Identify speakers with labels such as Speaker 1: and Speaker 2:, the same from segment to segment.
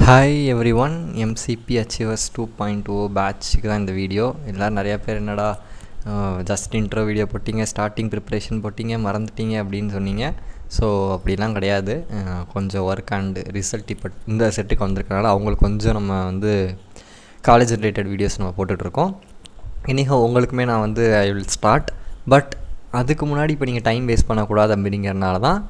Speaker 1: Hi every one, MCP Achievers 2.0 பேட்சுக்கு தான் இந்த video. எல்லோரும் நிறையா பேர் என்னடா ஜஸ்ட் இன்ட்ரோ வீடியோ போட்டிங்க, ஸ்டார்டிங் ப்ரிப்ரேஷன் போட்டிங்க, மறந்துட்டீங்க அப்படின்னு சொன்னீங்க. ஸோ அப்படிலாம் கிடையாது. கொஞ்சம் ஒர்க் அண்டு ரிசல்ட் இப்போ இந்த செட்டுக்கு வந்திருக்கனால அவங்களுக்கு கொஞ்சம் நம்ம காலேஜ் ரிலேட்டட் வீடியோஸ் நம்ம போட்டுட்ருக்கோம். இன்றைக்கி உங்களுக்குமே நான் ஐ வில் ஸ்டார்ட். பட் அதுக்கு முன்னாடி இப்போ நீங்கள் டைம் வேஸ்ட் பண்ணக்கூடாது அப்படிங்கிறனால தான்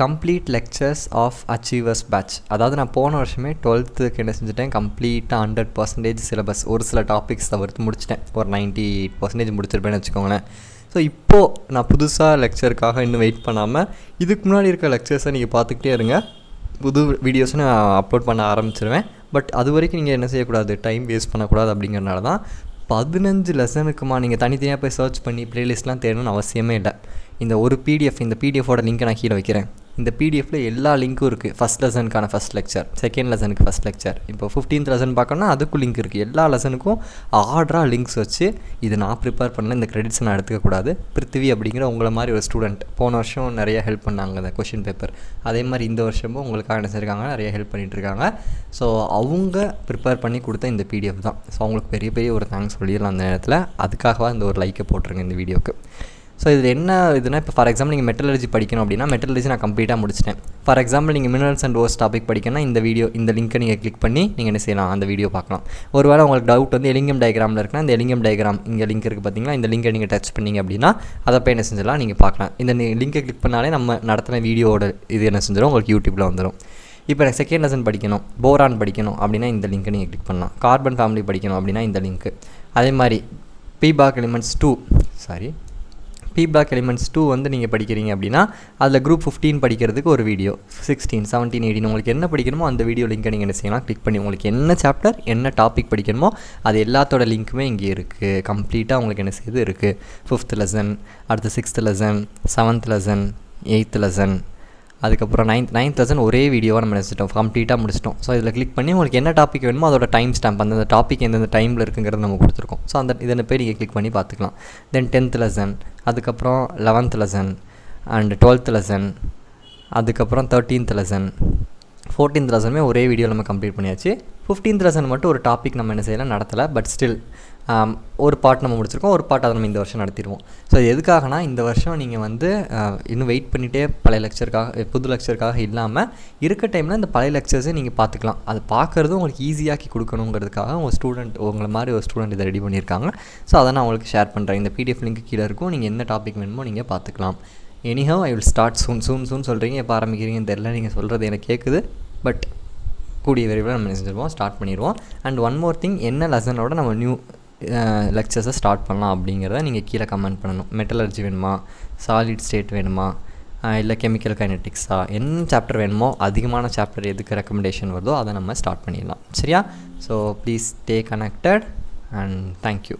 Speaker 1: complete lectures of achievers batch. அதாவது நான் போன வருஷமே 12th என்ன செஞ்சுட்டேன், கம்ப்ளீட்டாக 100% சிலபஸ், ஒரு சில டாபிக்ஸ் தவிர்த்து முடிச்சிட்டேன். ஒரு 98% முடிச்சிருப்பேன்னு வச்சுக்கோங்களேன். ஸோ இப்போது நான் புதுசாக லெக்சருக்காக இன்னும் வெயிட் பண்ணாமல் இதுக்கு முன்னாடி இருக்க லெக்சர்ஸை நீங்கள் பார்த்துக்கிட்டே இருங்க. புது வீடியோஸை நான் அப்லோட் பண்ண ஆரம்பிச்சிருவேன். பட் அது வரைக்கும் நீங்கள் என்ன செய்யக்கூடாது, டைம் வேஸ்ட் பண்ணக்கூடாது. அப்படிங்கிறனால தான் 15 லெசனுக்குமா நீங்கள் தனித்தனியாக போய் சர்ச் பண்ணி ப்ளேலிஸ்ட்லாம் தேடணும்னு அவசியமே இல்லை. இந்த ஒரு இந்த பிடிஎஃபோட லிங்க்கை நான் கீழே வைக்கிறேன். இந்த பிடிஎஃப்பில் எல்லா லிங்க்கும் இருக்குது. ஃபஸ்ட் லெசனுக்கான ஃபஸ்ட் லெக்சர், செகண்ட் லெசனுக்கு ஃபஸ்ட் லெக்சர், இப்போ 15th லெசன் பார்க்கணுன்னா அதுக்கும் லிங்க் இருக்குது. எல்லா லெசனுக்கும் ஆர்டராக லிங்க்ஸ் வச்சு இது நான் ப்ரிப்பேர் பண்ணல, இந்த கிரெடிட்ஸ் நான் எடுத்துக்கக்கூடாது. பிருத்திவி அப்படிங்கிற உங்களை மாதிரி ஒரு ஸ்டூடெண்ட் போன வருஷம் நிறைய ஹெல்ப் பண்ணாங்க அந்த கொஷின் பேப்பர். அதே மாதிரி இந்த வருஷமும் உங்களுக்காக நினச்சிருக்காங்க, நிறைய ஹெல்ப் பண்ணிகிட்ருக்காங்க. ஸோ அவங்க ப்ரிப்பேர் பண்ணி கொடுத்த இந்த பிடிஎஃப் தான். ஸோ அவங்களுக்கு பெரிய ஒரு தேங்க்ஸ் சொல்லிடலாம் அந்த நேரத்தில். அதுக்காகவா இந்த ஒரு லைக்கை போட்டுருங்க இந்த வீடியோவுக்கு. ஸோ இது என்ன இதுனா, இப்போ ஃபார் எக்ஸாம்பிள் நீங்கள் மெட்டலர்ஜி படிக்கணும் அப்படின்னா மெட்டலர்ஜி நான் கம்ப்ளீட்டாக முடிச்சிட்டேன். ஃபார் எக்ஸாம்பிள் நீங்கள் மினரல்ஸ் அண்ட் ஓர்ஸ் டாபிக் படிக்கணும்னா இந்த லிங்க்கை நீங்கள் கிளிக் பண்ணி நீங்கள் என்ன செய்யலாம், அந்த வீடியோ பார்க்கலாம். ஒருவேளை உங்களுக்கு டவுட் எலிங்கம் டயக்ராமில் இருக்குன்னா இந்த எலிங்கம் டயக்ராம் இங்கே லிங்க் இருக்குது பார்த்தீங்களா, இந்த லிங்கை நீங்கள் டச் பண்ணிங்க அப்படின்னா அதை போய் என்ன செஞ்சலாம் நீங்கள் பார்க்கலாம். இந்த லிங்கை கிளிக் பண்ணாலே நம்ம நடத்தின வீடியோவோட இது என்ன செஞ்சிடும் உங்களுக்கு யூடியூப்பில் வந்துடும். இப்போ எனக்கு செகண்ட் லெசன் படிக்கணும், போரான் படிக்கணும் அப்படின்னா இந்த லிங்க்கை நீங்கள் கிளிக் பண்ணலாம். கார்பன் ஃபேமிலி படிக்கணும் அப்படின்னா இந்த லிங்க்கு. அதே மாதிரி பி பிளாக் எலிமெண்ட்ஸ் 2 நீங்கள் படிக்கிறீங்க அப்படின்னா அதில் குரூப் 15 படிக்கிறதுக்கு ஒரு வீடியோ, 16, 17, 18 உங்களுக்கு என்ன படிக்கணுமோ அந்த வீடியோ லிங்க்கை நீங்கள் என்ன செய்யலாம், கிளிக் பண்ணி உங்களுக்கு என்ன சாப்டர் என்ன டாபிக் படிக்கணுமோ அது எல்லாத்தோட லிங்க்குமே இங்கே இருக்குது. கம்ப்ளீட்டாக உங்களுக்கு என்ன செய்யுது இருக்குது. 5th லெசன், அடுத்து 6th lesson, 7th lesson, 8th lesson, அதுக்கப்புறம் 9th லெசன் ஒரே வீடியோவாக நம்ம நினச்சிட்டோம், கம்ப்ளீட்டாக முடிச்சிட்டோம். ஸோ இதில் கிளிக் பண்ணி உங்களுக்கு என்ன டாபிக் வேணுமோ அதோட டைம் ஸ்டாம்ப், அந்த டாபிக் எந்தெந்த டைமில் இருக்குங்கிறது நம்ம கொடுத்துருக்கோம். ஸோ இதில் போய் நீங்கள் கிளிக் பண்ணி பார்த்துக்கலாம். தென் 10th லெசன், அதுக்கப்புறம் 11th lesson and 12th lesson, அதுக்கப்புறம் 13th லெசன், 14th லெசனுமே ஒரே வீடியோ நம்ம கம்ப்ளீட் பண்ணியாச்சு. 15th லெசன் மட்டும் ஒரு டாபிக் நம்ம என்ன செய்யலாம் நடத்தலை. பட் ஸ்டில் ஒரு பார்ட் நம்ம முடிச்சிருக்கோம், ஒரு பார்ட் அதை நம்ம இந்த வருஷம் நடத்திடுவோம். ஸோ எதுக்காகனா இந்த வருஷம் நீங்கள் இன்னும் வெயிட் பண்ணிகிட்டே பழைய லெக்சருக்காக புது லெக்சருக்காக இல்லாமல் இருக்க டைமில் இந்த பழைய லெக்சர்ஸை நீங்கள் பார்த்துக்கலாம். அது பார்க்குறதும் உங்களுக்கு ஈஸியாக்கி கொடுக்கணுங்கிறதுக்காக உங்களை மாதிரி ஒரு ஸ்டூடெண்ட் இதை ரெடி பண்ணியிருக்காங்க. ஸோ அதை நான் உங்களுக்கு ஷேர் பண்ணுறேன். இந்த பிடிஎஃப் லிங்க் கீழே இருக்கும், நீங்கள் என்ன டாபிக் வேணுமோ நீங்கள் பார்த்துக்கலாம். எனிஹவ் ஐ வில் ஸ்டார்ட் சூன் சொல்கிறீங்க, எப்போ ஆரம்பிக்கிறீங்கன்னு தெரியல, நீங்கள் சொல்கிறது எனக்கு கேட்குது. பட் கூடிய விரைவில் நம்ம செஞ்சுருவோம், ஸ்டார்ட் பண்ணிடுவோம். அண்ட் ஒன் மோர் திங், என்ன லெசனோட நம்ம நியூ லெக்சர்ஸை ஸ்டார்ட் பண்ணலாம் அப்படிங்கிறத நீங்கள் கீழே கமெண்ட் பண்ணணும். மெட்டலர்ஜி வேணுமா, சாலிட் ஸ்டேட் வேணுமா, இல்லை கெமிக்கல் கைனட்டிக்ஸா, என்ன சாப்டர் வேணுமோ, அதிகமான சாப்டர் எதுக்கு ரெக்கமெண்டேஷன் வருதோ அதை நம்ம ஸ்டார்ட் பண்ணிடலாம். சரியா? So please stay connected and thank you.